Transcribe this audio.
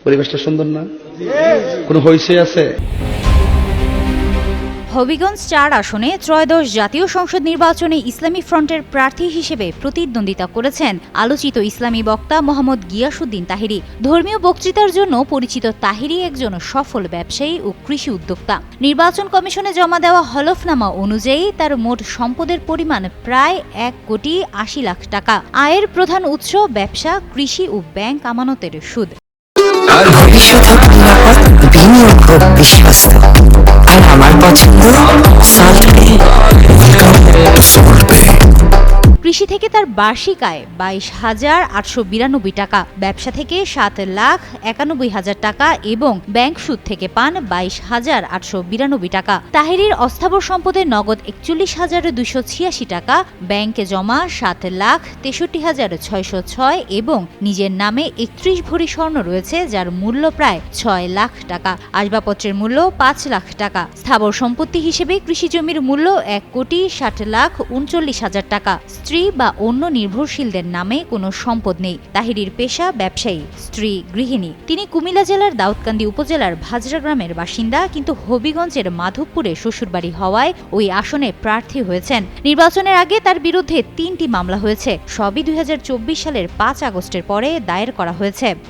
পরিবেশটা সুন্দর না? কোনো হইচই আছে? হবিগঞ্জ ৪ আসনে ত্রয়োদশ জাতীয় সংসদ নির্বাচনে ইসলামী ফ্রন্টের প্রার্থী হিসেবে প্রতিদ্বন্দ্বিতা করেছেন আলোচিত ইসলামী বক্তা মোহাম্মদ গিয়াসউদ্দিন তাহিরি। ধর্মীয় বক্তৃতার জন্য পরিচিত তাহিরি একজন সফল ব্যবসায়ী ও কৃষি উদ্যোক্তা। নির্বাচন কমিশনে জমা দেওয়া হলফনামা অনুযায়ী তার মোট সম্পদের পরিমাণ প্রায় ১,৮০,০০,০০০ টাকা। আয়ের প্রধান উৎস ব্যবসা, কৃষি ও ব্যাংক আমানতের সুদ। আর ভবিষ্যৎ নিরাপদ, বিনিয়োগ বিশ্বস্ত, আর আমার পছন্দ সল্টে। কৃষি থেকে তার বার্ষিক আয় ২২,৮৯২ টাকা, ব্যবসা থেকে ৭,৯১,০০০ টাকা এবং ব্যাংক সুদ থেকে পান ২২,৮৯২ টাকা। তাহিরির অস্থাবর সম্পদের নগদ ৪১,২৮৬ টাকা, ব্যাংকে জমা ৭,৬৩,৬০৬ এবং নিজের নামে ৩১ ভরি স্বর্ণ রয়েছে, যার মূল্য প্রায় ৬ লাখ টাকা। আসবাবপত্রের মূল্য ৫ লাখ টাকা। স্থাবর সম্পত্তি হিসেবে কৃষি জমির মূল্য ১,৬০,৩৯,০০০ টাকা। স্ত্রী বা অন্য নির্ভরশীলদের নামে কোনো সম্পদ নেই। তাহিরির পেশা ব্যবসায়ী, স্ত্রী গৃহিণী। তিনি কুমিল্লা জেলার দাউদকান্দি উপজেলার ভাজরা গ্রামের বাসিন্দা, কিন্তু হবিগঞ্জের মাধবপুরে শ্বশুরবাড়ি হওয়ায় ওই আসনে প্রার্থী হয়েছেন। নির্বাচনের আগে তার বিরুদ্ধে ৩টি মামলা হয়েছে, সবই ২০২৪ সালের ৫ আগস্টের পরে দায়ের করা হয়েছে।